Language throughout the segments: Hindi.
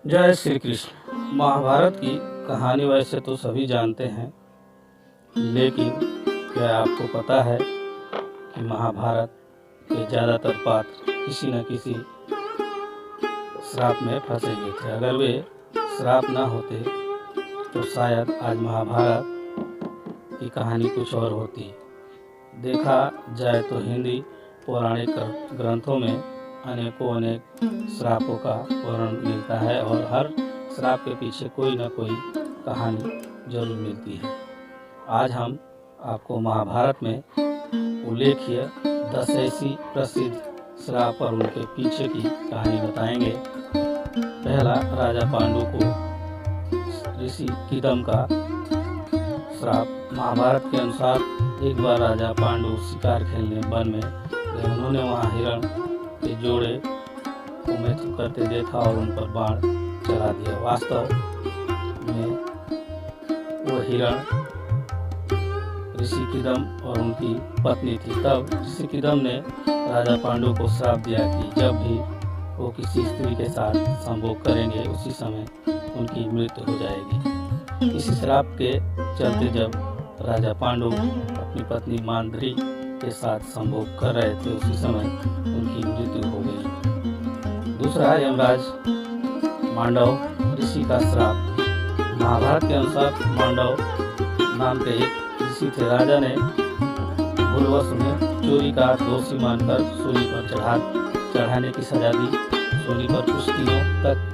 जय श्री कृष्ण। महाभारत की कहानी वैसे तो सभी जानते हैं, लेकिन क्या आपको पता है कि महाभारत के ज़्यादातर पात्र किसी न किसी श्राप में फंसे हुए थे। अगर वे श्राप न होते तो शायद आज महाभारत की कहानी कुछ और होती। देखा जाए तो हिंदी पौराणिक ग्रंथों में अनेक श्रापों का वर्णन मिलता है और हर श्राप के पीछे कोई न कोई कहानी जरूर मिलती है। आज हम आपको महाभारत में उल्लेखीय 10 ऐसी प्रसिद्ध श्राप और उनके पीछे की कहानी बताएंगे। पहला, राजा पांडु को ऋषि किदम का श्राप। महाभारत के अनुसार एक बार राजा पांडु शिकार खेलने वन में गए। उन्होंने वहाँ हिरण के जोड़े को मैथुन करते देखा और उन पर बाण चला दिया। वास्तव में वो हिरण ऋषि किदम और उनकी पत्नी थी। तब ऋषि किदम ने राजा पांडु को श्राप दिया कि जब भी वो किसी स्त्री के साथ संभोग करेंगे उसी समय उनकी मृत्यु हो जाएगी। इसी श्राप के चलते जब राजा पांडु अपनी पत्नी मांद्री के साथ संभोग कर रहे थे उसी समय उनकी मृत्यु हो गई। दूसरा, यमराज मांडव ऋषि का श्राप। महाभारत के अनुसार मांडव नाम के एक ऋषि थे। राजा ने भूलवश उन्हें चोरी का दोषी मानकर सूली पर चढ़ाने की सजा दी। सूली पर कुछ दिनों तक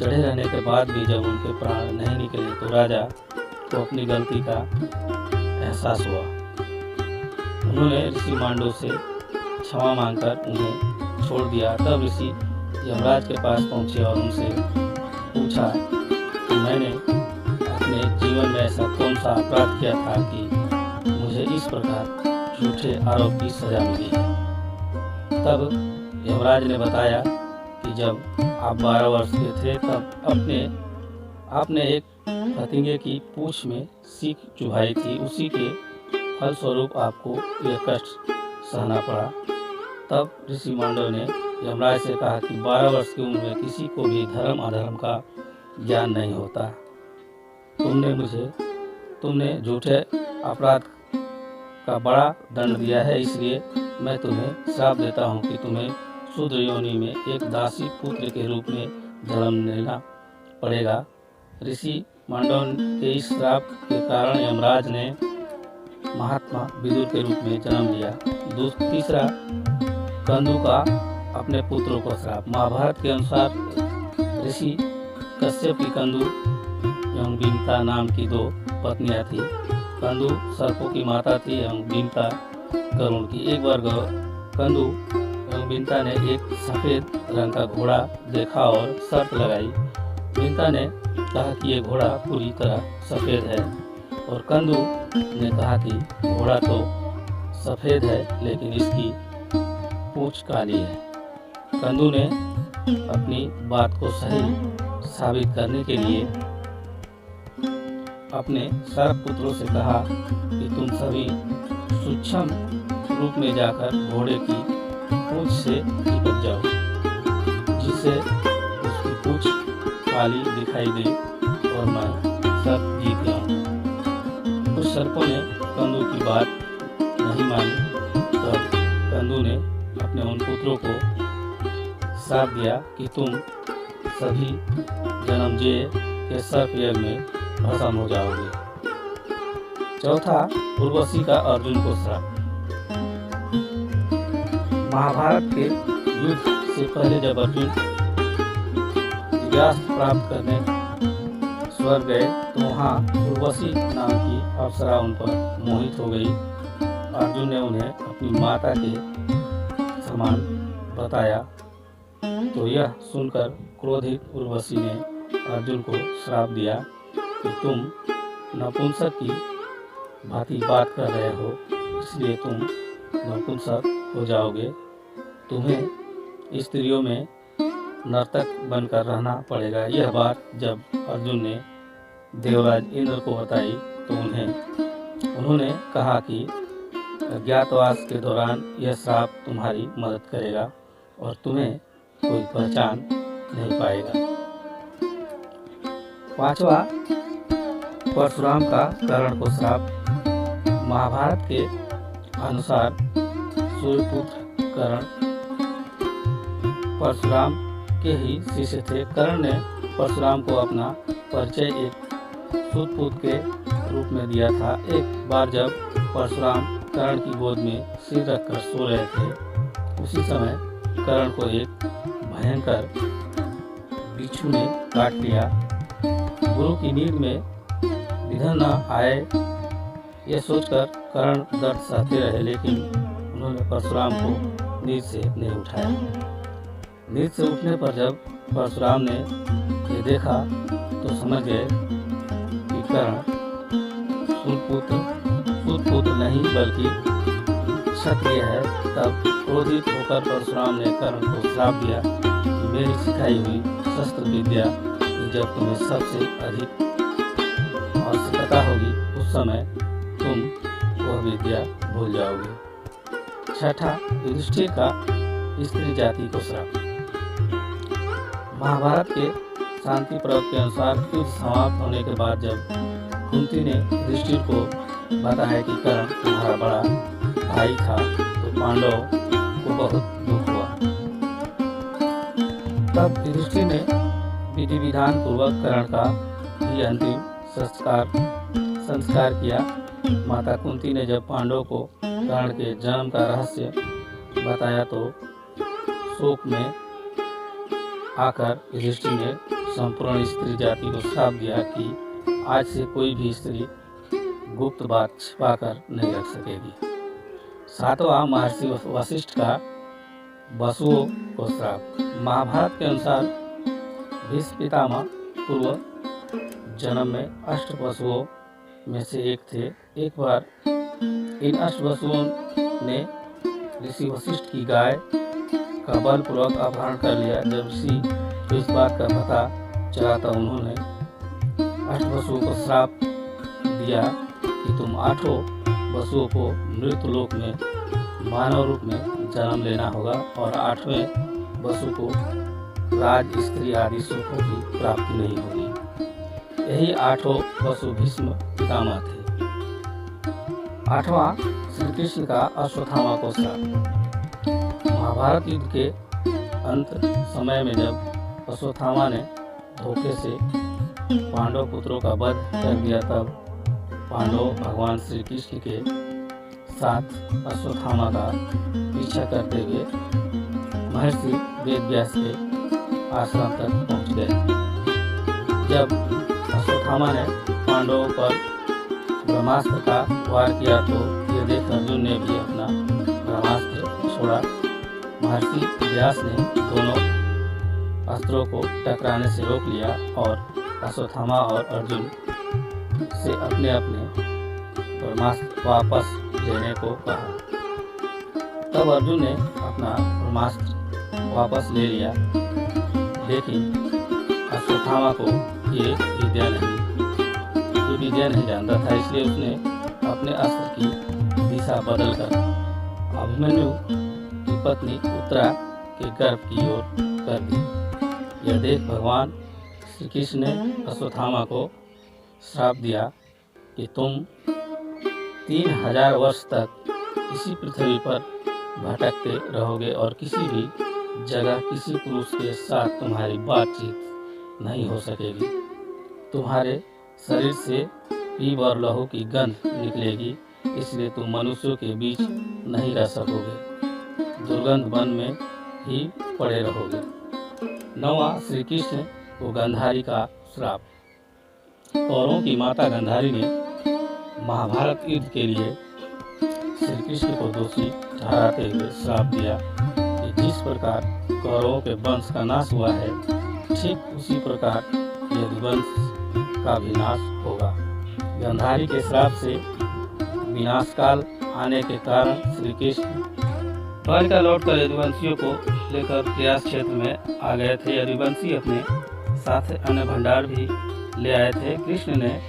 चढ़े रहने के बाद भी जब उनके प्राण नहीं निकले तो राजा को अपनी गलती का एहसास हुआ। उन्होंने ऋषि मांडव से क्षमा मांगकर उन्हें छोड़ दिया। तब ऋषि यमराज के पास पहुंचे और उनसे पूछा कि मैंने अपने जीवन में ऐसा कौन सा अपराध किया था कि मुझे इस प्रकार झूठे आरोप की सजा मिली है। तब यमराज ने बताया कि जब आप 12 वर्ष के थे तब आपने एक फतिंगे की पूंछ में सीख चुभाई थी। उसी के फलस्वरूप आपको यह कष्ट सहना पड़ा। तब ऋषि मांडव ने यमराज से कहा कि 12 वर्ष की उम्र में किसी को भी धर्म अधर्म का ज्ञान नहीं होता। तुमने झूठे अपराध का बड़ा दंड दिया है, इसलिए मैं तुम्हें श्राप देता हूँ कि तुम्हें शूद्र योनि में एक दासी पुत्र के रूप में जन्म लेना पड़ेगा। ऋषि मांडव के इस श्राप के कारण यमराज ने महात्मा विदुर के रूप में जन्म लिया। तीसरा, कंदु का अपने पुत्रों को श्राप। महाभारत के अनुसार ऋषि कश्यप की कंदु एवं बिंता नाम की 2 पत्नियां थी। कंदु सर्पों की माता थी एवं बिंता गरुड़ की। एक बार कंदु एवं बिंता ने एक सफेद रंग का घोड़ा देखा और शर्त लगाई। बिंता ने कहा कि ये घोड़ा पूरी तरह सफेद है और कंदु ने कहा कि घोड़ा तो सफेद है लेकिन इसकी पूंछ काली है। कंदु ने अपनी बात को सही साबित करने के लिए अपने सर्प पुत्रों से कहा कि तुम सभी सूक्ष्म रूप में जाकर घोड़े की पूंछ से चिपक जाओ जिससे उसकी पूंछ काली दिखाई दे और मैं सर्प जीत जाऊं। कुछ सर्पों ने कंदु की बात नहीं मानी। तब कंदु ने अपने उन पुत्रों को श्राप दिया कि तुम सभी जन्मजेय के सर्प यज्ञ में भस्म हो जाओगे। चौथा, उर्वशी का अर्जुन को श्राप। महाभारत के युद्ध से पहले जब अर्जुन दिव्यास्त्र प्राप्त करने स्वर्ग गए तो वहाँ उर्वशी नाम की अप्सरा उन पर मोहित हो गई। अर्जुन ने उन्हें अपनी माता के समान बताया तो यह सुनकर क्रोधित उर्वशी ने अर्जुन को श्राप दिया कि तुम नपुंसक की भांति बात कर रहे हो, इसलिए तुम नपुंसक हो जाओगे। तुम्हें स्त्रियों में नर्तक बनकर रहना पड़ेगा। यह बात जब अर्जुन ने देवराज इंद्र को बताई तो उन्होंने कहा कि अज्ञातवास के दौरान यह श्राप तुम्हारी मदद करेगा और तुम्हें कोई पहचान नहीं पाएगा। पांचवा, परशुराम का कर्ण को श्राप। महाभारत के अनुसार सूर्यपुत्र कर्ण परशुराम के ही शिष्य थे। कर्ण ने परशुराम को अपना परिचय एक सूतपुत्र के रूप में दिया था। एक बार जब परशुराम कर्ण की गोद में सिर रखकर सो रहे थे, उसी समय कर्ण को एक भयंकर बिच्छू ने काट लिया। गुरु की नींद में निधन न आए ये सोचकर कर्ण दर्द सहते रहे, लेकिन उन्होंने परशुराम को नींद से नहीं उठाया। नींद से उठने पर जब परशुराम ने ये देखा तो समझ गए कि कर्ण सूतपुत्र नहीं बल्कि क्षत्रिय है। तब क्रोधित होकर परशुराम ने कर्ण को श्राप दिया कि मेरी सिखाई हुई शस्त्र विद्या की जब तुम्हें सबसे अधिक आवश्यकता होगी, उस समय तुम वह विद्या भूल जाओगे। छठा, युधिष्ठिर का स्त्री जाति को श्राप। महाभारत के शांति पर्व के अनुसार युद्ध समाप्त होने के बाद जब कुंती ने युधिष्ठिर को बताया कि कर्ण तुम्हारा बड़ा भाई था, तो पांडव को बहुत दुख हुआ। तब युधिष्ठिर ने विधि विधान पूर्वक कर्ण का भी अंतिम संस्कार किया। माता कुंती ने जब पांडव को कर्ण के जन्म का रहस्य बताया तो शोक में आकर युधिष्ठिर ने संपूर्ण स्त्री जाति को श्राप दिया कि आज से कोई भी स्त्री गुप्त बात छिपाकर नहीं रख सकेगी। सातवां, महर्षि वशिष्ठ का वसुओं को श्राप। महाभारत के अनुसार भीष्म पितामह पूर्व जन्म में अष्ट वसुओं में से एक थे। एक बार इन अष्ट वसुओं ने ऋषि वशिष्ठ की गाय का बलपूर्वक अपहरण कर लिया। जब ऋषि को इस बात का पता चला तो उन्होंने अष्ट वसुओं को श्राप दिया कि तुम आठों वसुओं को मृत्यु लोक में मानव रूप में जन्म लेना होगा और आठवें वसु को राज स्त्री आदि सुखों की प्राप्ति नहीं होगी। यही आठों वसु भीष्म पितामह थे। आठवां, श्री कृष्ण का अश्वत्थामा को श्राप। महाभारत युद्ध के अंत समय में जब अश्वत्थामा ने धोखे से पांडव पुत्रों का वध कर दिया, तब पांडव भगवान श्री कृष्ण के साथ अश्वत्थामा का पीछा करते हुए महर्षि वेदव्यास के आश्रम तक पहुंच गए। जब अश्वत्थामा ने पांडवों पर ब्रह्मास्त्र का वार किया तो ये देख अर्जुन ने भी अपना ब्रह्मास्त्र छोड़ा। महर्षि व्यास ने दोनों अस्त्रों को टकराने से रोक लिया और अश्वत्थामा और अर्जुन से अपने अपने ब्रह्मास्त्र वापस लेने को कहा। तब अर्जुन ने अपना ब्रह्मास्त्र वापस ले लिया, लेकिन अश्वत्थामा को ये विद्या नहीं जानता था, इसलिए उसने अपने अस्त्र की दिशा बदलकर अभिमन्यु की पत्नी उत्तरा के गर्भ की ओर कर दी। यह देख भगवान श्री कृष्ण ने अश्वत्थामा को श्राप दिया कि तुम 3000 वर्ष तक इसी पृथ्वी पर भटकते रहोगे और किसी भी जगह किसी पुरुष के साथ तुम्हारी बातचीत नहीं हो सकेगी। तुम्हारे शरीर से पीप और लहू की गंध निकलेगी, इसलिए तुम मनुष्यों के बीच नहीं रह सकोगे, दुर्गंध वन में ही पड़े रहोगे। 9वां, श्री कृष्ण को गंधारी का श्राप। कौरवों की माता गंधारी ने महाभारत युद्ध के लिए श्री कृष्ण को दोषी ठहराते हुए श्राप दिया कि जिस प्रकार कौरवों के वंश का नाश हुआ है, ठीक उसी प्रकार यदुवंश का विनाश होगा। गंधारी के श्राप से विनाशकाल आने के कारण श्री कृष्ण द्वारिका लौटकर यदुवंशियों को लेकर प्रयास क्षेत्र में आ गए थे। यदुवंशी अपने साथ अन्य भंडार भी ले आए थे। कृष्ण ने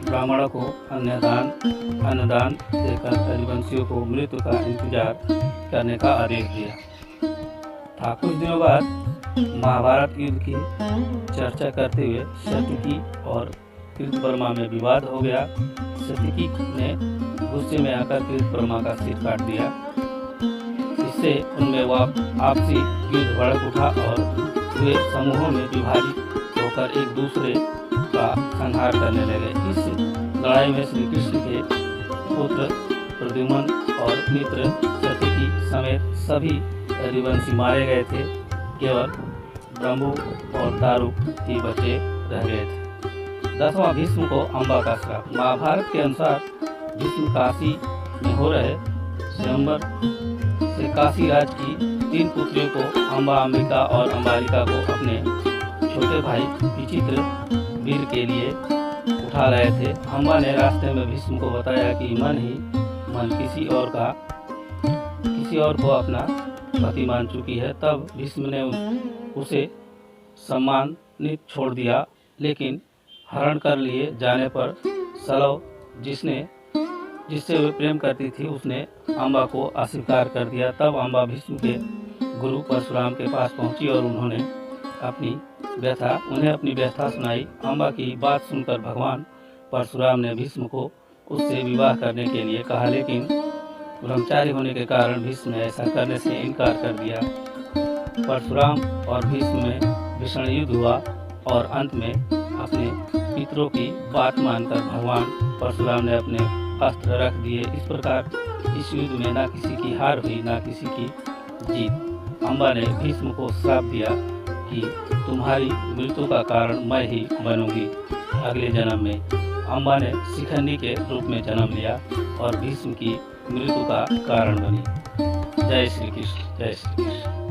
ब्राह्मणों को अन्नदान देकर यदुवंशियों को मृत्यु का इंतजार करने का आदेश दिया था। कुछ दिनों बाद महाभारत युद्ध की चर्चा करते हुए सत्यकी और कृतवर्मा में विवाद हो गया। सत्यकी ने गुस्से में आकर कृतवर्मा का सिर काट दिया। इससे उनमें वह आपसी युद्ध भड़क उठा और वे समूहों में विभाजित होकर एक दूसरे का संहार करने लगे। इस लड़ाई में श्री कृष्ण के पुत्र प्रद्युम्न और मित्र सत्यकी समेत सभी रघुवंशी मारे गए थे। केवल ब्रह्मु और दारुक ही बचे रह गए थे। 10वां भीष्म को अम्बा का श्राप। महाभारत के अनुसार भीष्म काशी में हो रहे स्वयंवर से काशी राज की 3 पुत्रियों को अम्बा, अंबिका और अम्बालिका को अपने छोटे भाई विचित्र वीर के लिए उठा लाए थे। अम्बा ने रास्ते में भीष्म को बताया कि मन ही मन किसी और को अपना पति मान चुकी है। तब भीष्म ने उसे सम्मानित छोड़ दिया, लेकिन हरण कर लिए जाने पर सलव जिससे वे प्रेम करती थी उसने अम्बा को अस्वीकार कर दिया। तब अम्बा भीष्म के गुरु परशुराम के पास पहुंची और उन्हें अपनी व्यथा सुनाई। अम्बा की बात सुनकर भगवान परशुराम ने भीष्म को उससे विवाह करने के लिए कहा, लेकिन ब्रह्मचारी होने के कारण भीष्म ने ऐसा करने से इनकार कर दिया। परशुराम और भीष्म में भीषण युद्ध हुआ और अंत में अपने पितरों की बात मानकर भगवान परशुराम ने अपने अस्त्र रख दिए। इस प्रकार इस युद्ध में न किसी की हार हुई न किसी की जीत। अम्बा ने भीष्म को श्राप दिया कि तुम्हारी मृत्यु का कारण मैं ही बनूंगी। अगले जन्म में अम्बा ने शिखंडी के रूप में जन्म लिया और भीष्म की मृत्यु का कारण बनी। जय श्री कृष्ण, जय श्री कृष्ण।